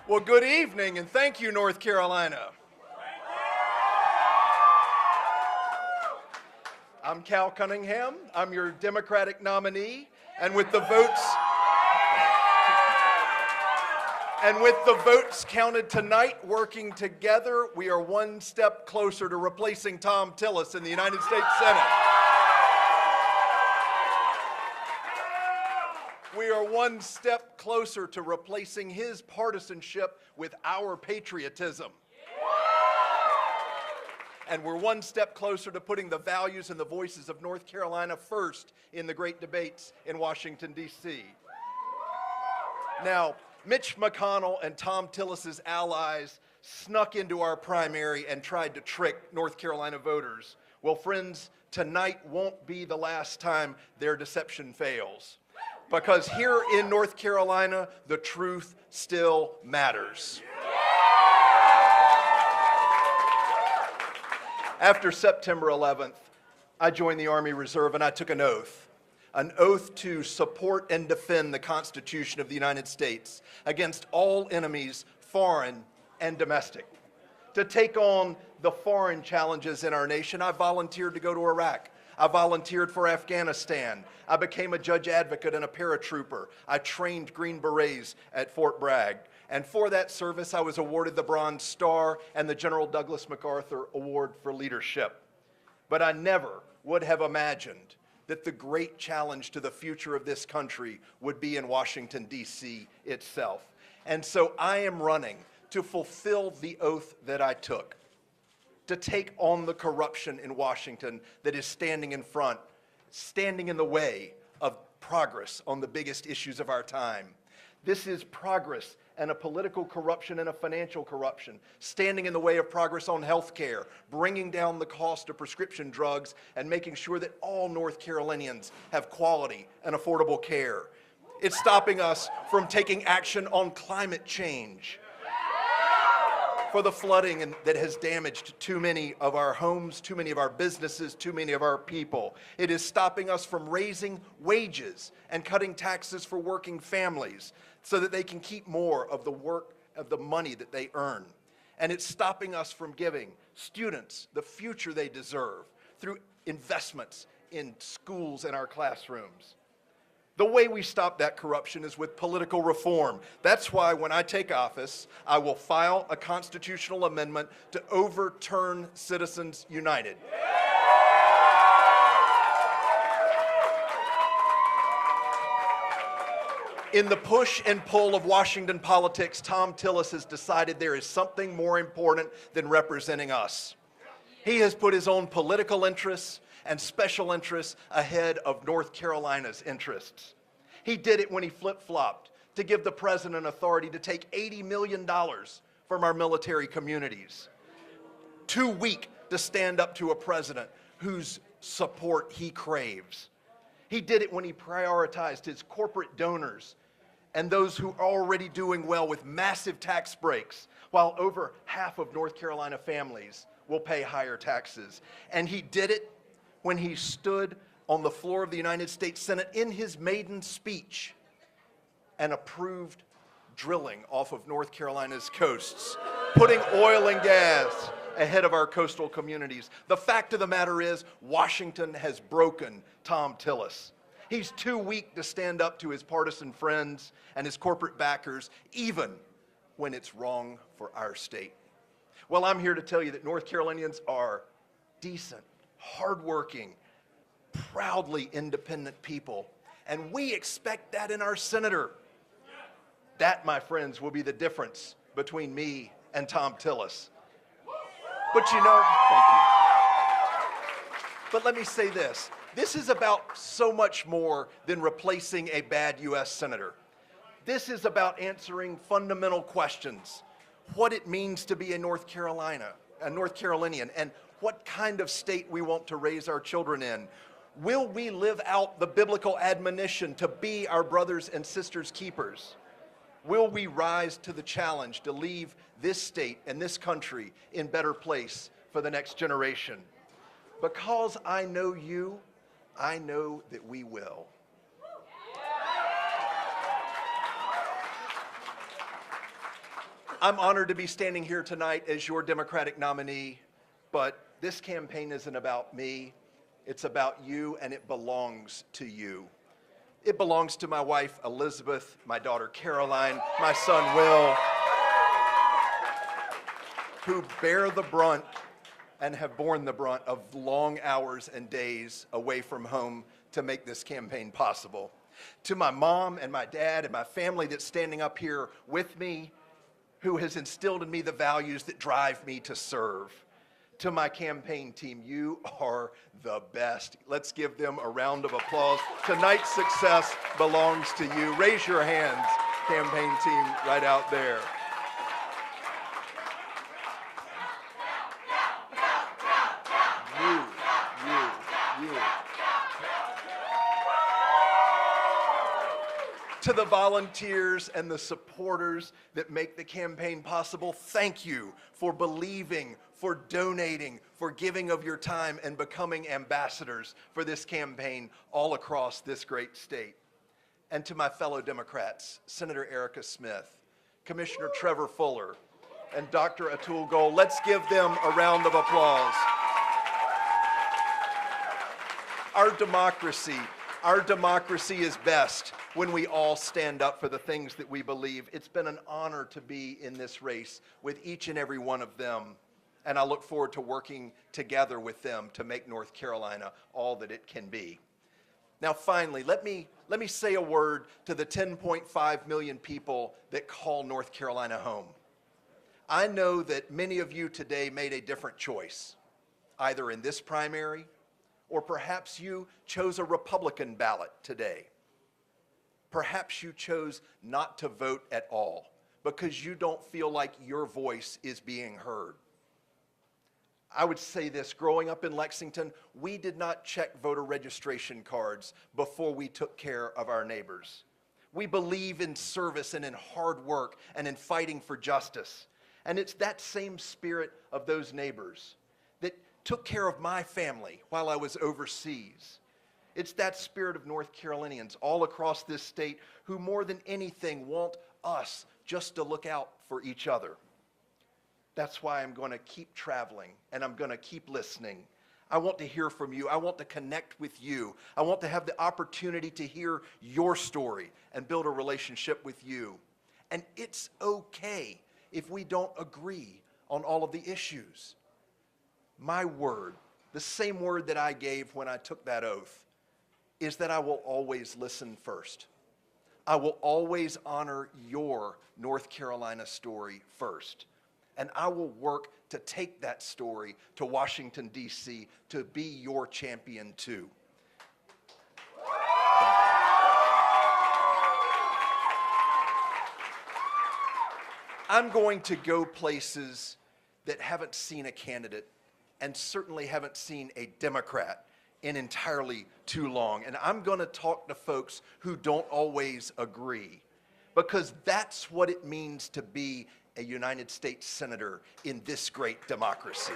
Well, good evening, and thank you, North Carolina. I'm Cal Cunningham. I'm your Democratic nominee, and with the votes counted tonight, working together, we are one step closer to replacing Thom Tillis in the United States Senate. We are one step closer to replacing his partisanship with our patriotism. And we're one step closer to putting the values and the voices of North Carolina first in the great debates in Washington, D.C. Now, Mitch McConnell and Thom Tillis's allies snuck into our primary and tried to trick North Carolina voters. Well, friends, tonight won't be the last time their deception fails. Because here in North Carolina, the truth still matters. After September 11th, I joined the Army Reserve and I took an oath to support and defend the Constitution of the United States against all enemies, foreign and domestic. To take on the foreign challenges in our nation, I volunteered to go to Iraq. I volunteered for Afghanistan. I became a judge advocate and a paratrooper. I trained Green Berets at Fort Bragg. And for that service, I was awarded the Bronze Star and the General Douglas MacArthur Award for Leadership. But I never would have imagined that the great challenge to the future of this country would be in Washington, D.C. itself. And so I am running to fulfill the oath that I took, to take on the corruption in Washington that is standing in the way of progress on the biggest issues of our time. This is progress and a political corruption and a financial corruption, standing in the way of progress on health care, bringing down the cost of prescription drugs, and making sure that all North Carolinians have quality and affordable care. It's stopping us from taking action on climate change, for the flooding that has damaged too many of our homes, too many of our businesses, too many of our people. It is stopping us from raising wages and cutting taxes for working families so that they can keep more of the money that they earn. And it's stopping us from giving students the future they deserve through investments in schools and our classrooms. The way we stop that corruption is with political reform. That's why when I take office, I will file a constitutional amendment to overturn Citizens United. In the push and pull of Washington politics, Thom Tillis has decided there is something more important than representing us. He has put his own political interests and special interests ahead of North Carolina's interests. He did it when he flip-flopped to give the president authority to take $80 million from our military communities. Too weak to stand up to a president whose support he craves. He did it when he prioritized his corporate donors and those who are already doing well with massive tax breaks, while over half of North Carolina families will pay higher taxes. And he did it when he stood on the floor of the United States Senate in his maiden speech and approved drilling off of North Carolina's coasts, putting oil and gas ahead of our coastal communities. The fact of the matter is, Washington has broken Thom Tillis. He's too weak to stand up to his partisan friends and his corporate backers, even when it's wrong for our state. Well, I'm here to tell you that North Carolinians are decent, hardworking, proudly independent people, and we expect that in our senator. That, my friends, will be the difference between me and Thom Tillis. But you know, thank you. But let me say this. This is about so much more than replacing a bad U.S. senator. This is about answering fundamental questions. What it means to be a North Carolinian, and what kind of state we want to raise our children in. Will we live out the biblical admonition to be our brothers and sisters' keepers? Will we rise to the challenge to leave this state and this country in better place for the next generation? Because I know you, I know that we will. I'm honored to be standing here tonight as your Democratic nominee, but this campaign isn't about me. It's about you, and it belongs to you. It belongs to my wife, Elizabeth, my daughter, Caroline, my son, Will, who bear the brunt and have borne the brunt of long hours and days away from home to make this campaign possible. To my mom and my dad and my family that's standing up here with me, who has instilled in me the values that drive me to serve. To my campaign team, you are the best. Let's give them a round of applause. Tonight's success belongs to you. Raise your hands, campaign team, right out there. You. To the volunteers and the supporters that make the campaign possible, thank you for believing, for donating, for giving of your time and becoming ambassadors for this campaign all across this great state. And to my fellow Democrats, Senator Erica Smith, Commissioner Trevor Fuller, and Dr. Atul Goel, let's give them a round of applause. Our democracy is best when we all stand up for the things that we believe. It's been an honor to be in this race with each and every one of them, and I look forward to working together with them to make North Carolina all that it can be. Now finally, let me say a word to the 10.5 million people that call North Carolina home. I know that many of you today made a different choice, either in this primary or perhaps you chose a Republican ballot today. Perhaps you chose not to vote at all because you don't feel like your voice is being heard. I would say this, growing up in Lexington, we did not check voter registration cards before we took care of our neighbors. We believe in service and in hard work and in fighting for justice. And it's that same spirit of those neighbors that took care of my family while I was overseas. It's that spirit of North Carolinians all across this state who more than anything want us just to look out for each other. That's why I'm going to keep traveling and I'm going to keep listening. I want to hear from you. I want to connect with you. I want to have the opportunity to hear your story and build a relationship with you. And it's okay if we don't agree on all of the issues. My word, the same word that I gave when I took that oath, is that I will always listen first. I will always honor your North Carolina story first. And I will work to take that story to Washington, D.C. to be your champion too. I'm going to go places that haven't seen a candidate and certainly haven't seen a Democrat in entirely too long. And I'm going to talk to folks who don't always agree, because that's what it means to be a United States Senator in this great democracy.